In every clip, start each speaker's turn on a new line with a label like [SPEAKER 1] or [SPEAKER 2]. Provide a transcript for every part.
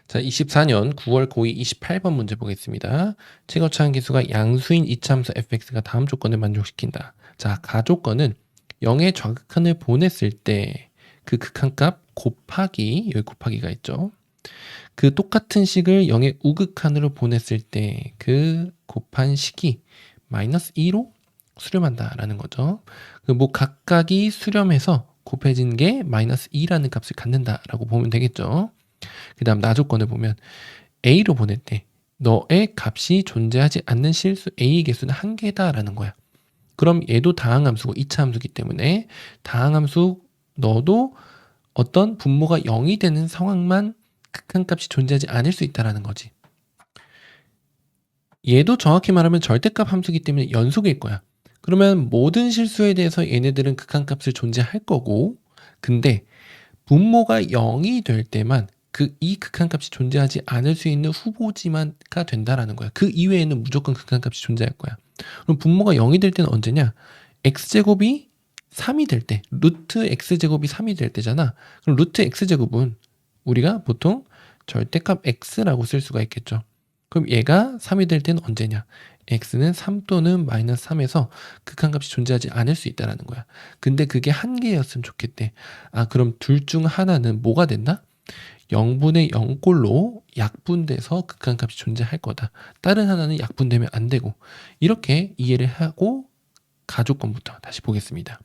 [SPEAKER 1] 자, 24년 9월 고2 28번 문제 보겠습니다. 최거차항 계수가 양수인 이차함수 fx가 다음 조건을 만족시킨다. 자, 가조건은 0의 좌극한을 보냈을 때 그 극한값 곱하기, 여기 곱하기가 있죠. 그 똑같은 식을 0의 우극한으로 보냈을 때 그 곱한 식이 마이너스 2로 수렴한다라는 거죠. 그 뭐 각각이 수렴해서 곱해진 게 마이너스 2라는 값을 갖는다라고 보면 되겠죠. 그 다음 나조건을 보면 A로 보낼 때 너의 값이 존재하지 않는 실수 A의 개수는 한 개다라는 거야. 그럼 얘도 다항함수고 2차 함수기 때문에 다항함수 너도 어떤 분모가 0이 되는 상황만 극한값이 존재하지 않을 수 있다라는 거지. 얘도 정확히 말하면 절대값 함수기 때문에 연속일 거야. 그러면 모든 실수에 대해서 얘네들은 극한값을 존재할 거고, 근데 분모가 0이 될 때만 이 극한값이 존재하지 않을 수 있는 후보지만가 된다라는 거야. 그 이외에는 무조건 극한값이 존재할 거야. 그럼 분모가 0이 될 때는 언제냐? x제곱이 3이 될 때, 루트 x제곱이 3이 될 때잖아. 그럼 루트 x제곱은 우리가 보통 절대값 x라고 쓸 수가 있겠죠. 그럼 얘가 3이 될 때는 언제냐? x는 3 또는 마이너스 3에서 극한값이 존재하지 않을 수 있다는 거야. 근데 그게 한 개였으면 좋겠대. 아, 그럼 둘 중 하나는 뭐가 된다? 0분의 0꼴로 약분돼서 극한값이 존재할 거다. 다른 하나는 약분되면 안 되고. 이렇게 이해를 하고 가조건부터 다시 보겠습니다.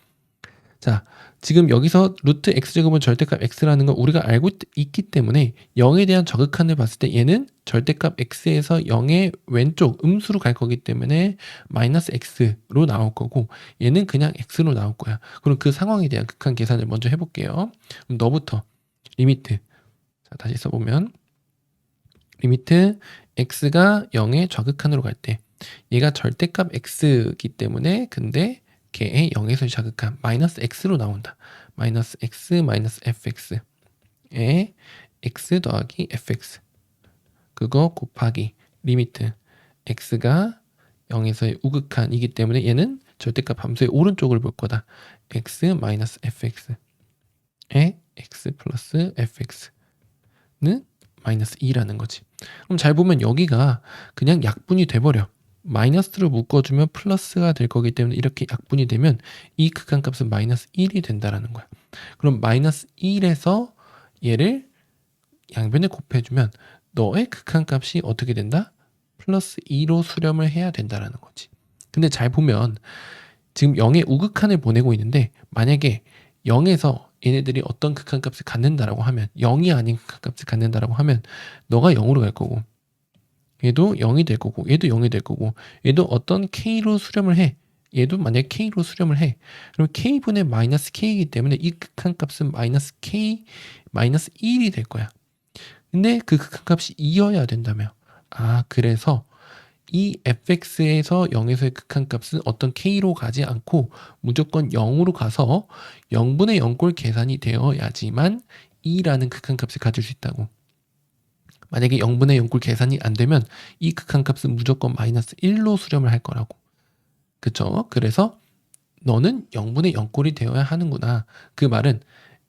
[SPEAKER 1] 자, 지금 여기서 루트 x제곱은 절대값 x라는 걸 우리가 알고 있기 때문에 0에 대한 저극한을 봤을 때 얘는 절대값 x에서 0의 왼쪽 음수로 갈 거기 때문에 마이너스 x로 나올 거고 얘는 그냥 x로 나올 거야. 그럼 그 상황에 대한 극한 계산을 먼저 해볼게요. 그럼 너부터 리미트, 자, 다시 써보면 리미트 x가 0의 좌극한으로 갈 때 얘가 절대값 x이기 때문에 근데 걔의 0에서의 좌극한 마이너스 x로 나온다. 마이너스 x 마이너스 fx에 x 더하기 fx 그거 곱하기 리미트 x가 0에서의 우극한이기 때문에 얘는 절대값 함수의 오른쪽을 볼 거다. x 마이너스 fx에 x 플러스 fx는 마이너스 2라는 거지. 그럼 잘 보면 여기가 그냥 약분이 돼버려. 마이너스로 묶어주면 플러스가 될 거기 때문에 이렇게 약분이 되면 이 극한값은 마이너스 1이 된다라는 거야. 그럼 마이너스 1에서 얘를 양변에 곱해주면 너의 극한값이 어떻게 된다? 플러스 2로 수렴을 해야 된다라는 거지. 근데 잘 보면 지금 0의 우극한을 보내고 있는데 만약에 0에서 얘네들이 어떤 극한값을 갖는다라고 하면 0이 아닌 극한값을 갖는다라고 하면 너가 0으로 갈 거고 얘도 0이 될 거고 얘도 0이 될 거고 얘도 어떤 k로 수렴을 해. 얘도 만약에 k로 수렴을 해. 그럼 k분의 마이너스 k이기 때문에 이 극한값은 마이너스 k 마이너스 1이 될 거야. 근데 그 극한값이 2여야 된다며. 아, 그래서 이 fx에서 0에서의 극한값은 어떤 k로 가지 않고 무조건 0으로 가서 0분의 0꼴 계산이 되어야지만 2라는 극한값을 가질 수 있다고. 만약에 0분의 0꼴 계산이 안 되면 이 극한값은 무조건 마이너스 1로 수렴을 할 거라고. 그쵸? 그래서 너는 0분의 0꼴이 되어야 하는구나. 그 말은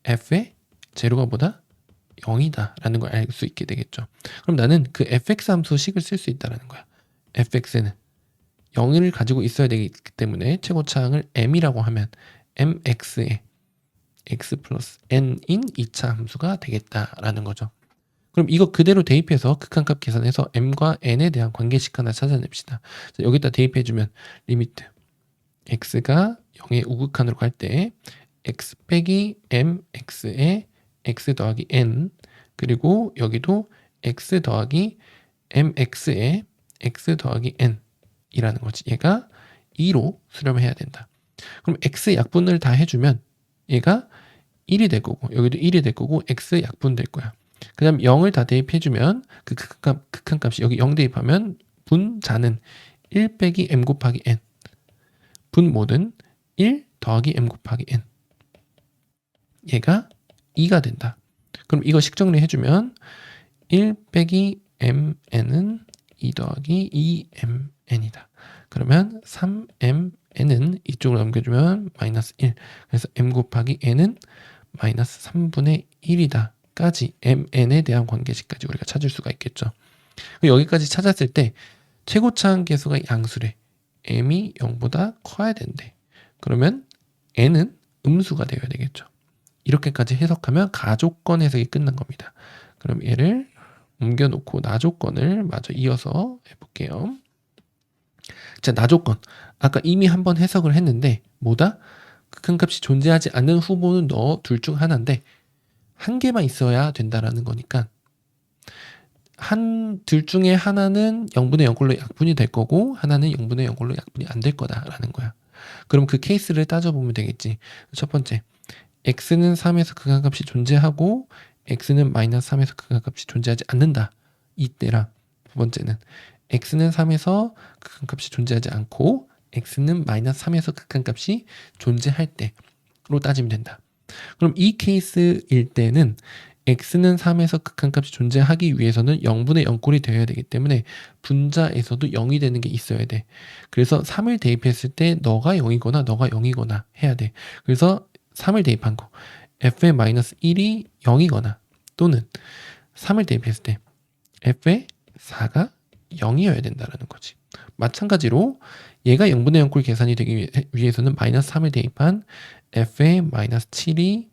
[SPEAKER 1] f의 제로가 보다 0이다 라는 걸 알 수 있게 되겠죠. 그럼 나는 그 fx 함수 식을 쓸 수 있다는 거야. fx는 0을 가지고 있어야 되기 때문에 최고차항을 m이라고 하면 mx에 x 플러스 n인 2차 함수가 되겠다라는 거죠. 그럼 이거 그대로 대입해서 극한값 계산해서 m과 n에 대한 관계식 하나 찾아냅시다. 자, 여기다 대입해주면 리미트 x가 0의 우극한으로 갈 때 x 빼기 mx에 x 더하기 n 그리고 여기도 x 더하기 mx에 x 더하기 n 이라는 거지. 얘가 2로 수렴해야 된다. 그럼 x 약분을 다 해주면 얘가 1이 될 거고 여기도 1이 될 거고 x 약분 될 거야. 그 다음 0을 다 대입해주면 그 극한값이 여기 0 대입하면 분자는 1 빼기 m 곱하기 n 분모는 1 더하기 m 곱하기 n 얘가 2가 된다. 그럼 이거 식정리 해주면 1 빼기 mn은 2 더하기 2mn이다. 그러면 3mn은 이쪽으로 넘겨주면 마이너스 1. 그래서 m 곱하기 n은 마이너스 3분의 1이다. 관계식까지 mn에 대한 관계식까지 우리가 찾을 수가 있겠죠. 여기까지 찾았을 때 최고차 함계수가 양수래. m이 0보다 커야 된대. 그러면 n은 음수가 되어야 되겠죠. 이렇게까지 해석하면 가조건 해석이 끝난 겁니다. 그럼 얘를 옮겨놓고 나조건을 마저 이어서 해볼게요. 자, 나조건. 아까 이미 한번 해석을 했는데 뭐다? 극한값이 존재하지 않는 후보는 너 둘 중 하나인데 한 개만 있어야 된다라는 거니까 둘 중에 하나는 0분의 0꼴로 약분이 될 거고 하나는 0분의 0꼴로 약분이 안 될 거다라는 거야. 그럼 그 케이스를 따져보면 되겠지. 첫 번째, x는 3에서 극한값이 존재하고 x는 마이너스 3에서 극한값이 존재하지 않는다. 이때랑 두 번째는 x는 3에서 극한값이 존재하지 않고 x는 마이너스 3에서 극한값이 존재할 때로 따지면 된다. 그럼 이 케이스일 때는 x는 3에서 극한값이 존재하기 위해서는 0분의 0꼴이 되어야 되기 때문에 분자에서도 0이 되는 게 있어야 돼. 그래서 3을 대입했을 때 너가 0이거나 너가 0이거나 해야 돼. 그래서 3을 대입한 거 f의 마이너스 1이 0이거나 또는 3을 대입했을 때 f의 4가 0이어야 된다라는 거지. 마찬가지로 얘가 0분의 0꼴 계산이 되기 위해서는 마이너스 3을 대입한 f의 마이너스 7이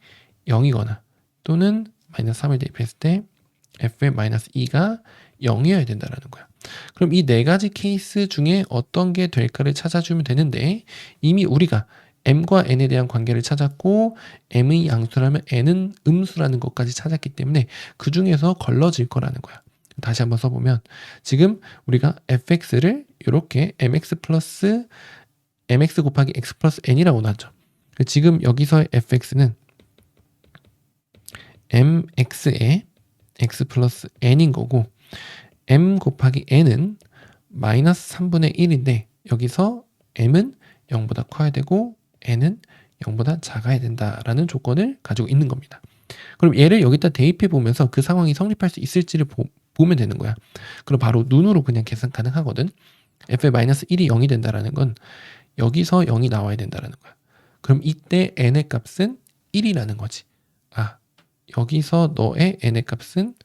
[SPEAKER 1] 0이거나 또는 마이너스 3을 대입했을 때 f의 마이너스 2가 0이어야 된다라는 거야. 그럼 이 네 가지 케이스 중에 어떤 게 될까를 찾아주면 되는데 이미 우리가 m과 n에 대한 관계를 찾았고 m의 양수라면 n은 음수라는 것까지 찾았기 때문에 그 중에서 걸러질 거라는 거야. 다시 한번 써보면 지금 우리가 fx를 이렇게 mx 플러스 mx 곱하기 x 플러스 n이라고 놨죠. 지금 여기서의 fx는 mx에 x 플러스 n인 거고 m 곱하기 n은 마이너스 3분의 1인데 여기서 m은 0보다 커야 되고 n은 0보다 작아야 된다라는 조건을 가지고 있는 겁니다. 그럼 얘를 여기다 대입해 보면서 그 상황이 성립할 수 있을지를 보면 되는 거야. 그럼 바로 눈으로 그냥 계산 가능하거든. f의 마이너스 1이 0이 된다라는 건 여기서 0이 나와야 된다라는 거야. 그럼 이때 n의 값은 1이라는 거지. 아, 여기서 너의 n의 값은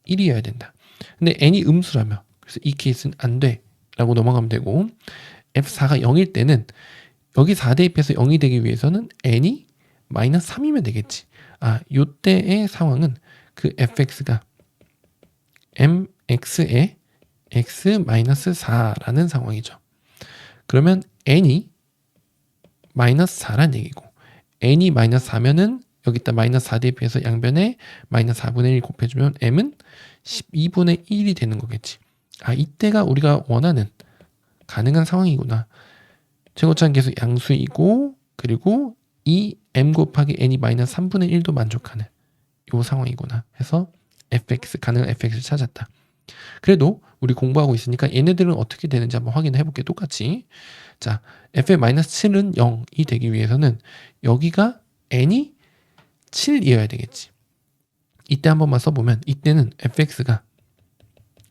[SPEAKER 1] 1이어야 된다. 근데 n이 음수라며 그래서 이 케이스는 안 돼 라고 넘어가면 되고 f4가 0일 때는 여기 4 대입해서 0이 되기 위해서는 n이 마이너스 3이면 되겠지. 아, 요때의 상황은 그 fx가 mx에 x 마이너스 4라는 상황이죠. 그러면 n이 마이너스 4란 얘기고 n이 마이너스 4면은 여기다 마이너스 4 대입해서 양변에 마이너스 4분의 1 곱해주면 m은 12분의 1이 되는 거겠지. 아, 이때가 우리가 원하는 가능한 상황이구나. 최고차 함계수 양수이고 그리고 이 m 곱하기 n이 마이너스 3분의 1도 만족하는 요 상황이구나 해서 fx 가능한 fx를 찾았다. 그래도 우리 공부하고 있으니까 얘네들은 어떻게 되는지 한번 확인해 볼게요. 똑같이. 자, f의 마이너스 7은 0이 되기 위해서는 여기가 n이 7이어야 되겠지. 이때 한 번만 써보면 이때는 fx가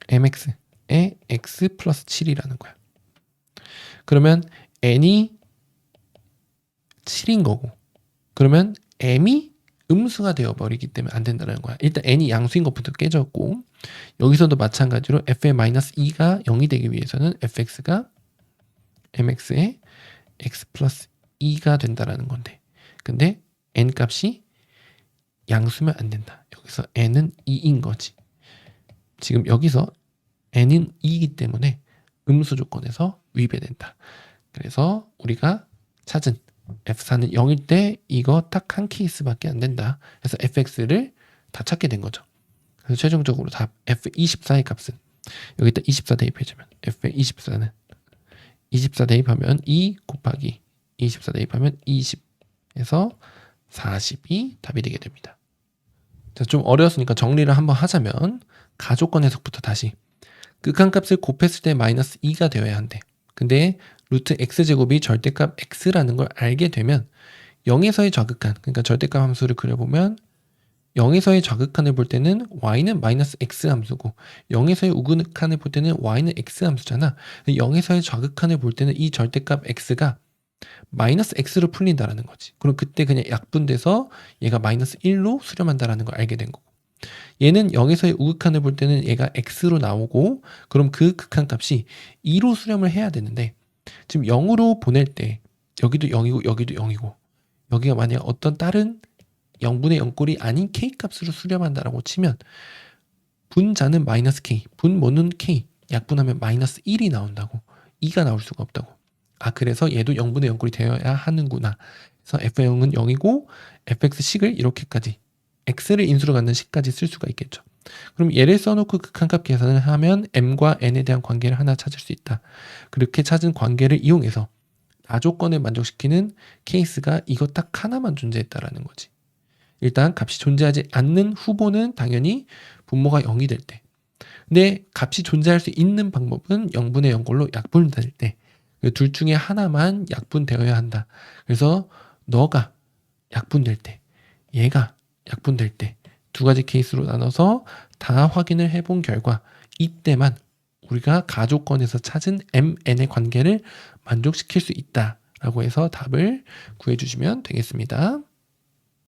[SPEAKER 1] mx에 x 플러스 7이라는 거야. 그러면 n이 7인 거고 그러면 m이 음수가 되어버리기 때문에 안 된다는 거야. 일단 n이 양수인 것부터 깨졌고 여기서도 마찬가지로 f의 마이너스 2가 0이 되기 위해서는 fx가 mx에 x 플러스 2가 된다라는 건데 근데 n 값이 양수면 안 된다. 여기서 n은 2인 거지. 지금 여기서 n은 2이기 때문에 음수 조건에서 위배된다. 그래서 우리가 찾은 f4는 0일 때 이거 딱 한 케이스밖에 안 된다. 그래서 fx를 다 찾게 된 거죠. 그래서 최종적으로 답 f24의 값은 여기다 24 대입해주면 f의 24는 24 대입하면 2 곱하기 24 대입하면 20에서 40이 답이 되게 됩니다. 자, 좀 어려웠으니까 정리를 한번 하자면 가조건 해석부터 다시 극한값을 곱했을 때 마이너스 2가 되어야 한대. 근데 루트 x제곱이 절대값 x라는 걸 알게 되면 0에서의 좌극한 그러니까 절대값 함수를 그려보면 0에서의 좌극한을 볼 때는 y는 마이너스 x 함수고 0에서의 우극한을 볼 때는 y는 x 함수잖아. 0에서의 좌극한을 볼 때는 이 절대값 x가 마이너스 x로 풀린다라는 거지. 그럼 그때 그냥 약분돼서 얘가 마이너스 1로 수렴한다라는 걸 알게 된 거고 얘는 0에서의 우극한을 볼 때는 얘가 x로 나오고 그럼 그 극한값이 2로 수렴을 해야 되는데 지금 0으로 보낼 때 여기도 0이고 여기도 0이고 여기가 만약 어떤 다른 0분의 0꼴이 아닌 k값으로 수렴한다라고 치면 분자는 마이너스 k, 분모는 k, 약분하면 마이너스 1이 나온다고. 2가 나올 수가 없다고. 아, 그래서 얘도 0분의 0꼴이 되어야 하는구나. 그래서 f0은 0이고 fx식을 이렇게까지 x를 인수로 갖는 식까지 쓸 수가 있겠죠. 그럼 얘를 써놓고 극한값 계산을 하면 m과 n에 대한 관계를 하나 찾을 수 있다. 그렇게 찾은 관계를 이용해서 나조건을 만족시키는 케이스가 이거 딱 하나만 존재했다라는 거지. 일단 값이 존재하지 않는 후보는 당연히 분모가 0이 될 때. 근데 값이 존재할 수 있는 방법은 0분의 0꼴로 약분될 때. 둘 중에 하나만 약분되어야 한다. 그래서 너가 약분될 때, 얘가 약분될 때 두 가지 케이스로 나눠서 다 확인을 해본 결과 이때만 우리가 가조건에서 찾은 MN의 관계를 만족시킬 수 있다라고 해서 답을 구해주시면 되겠습니다.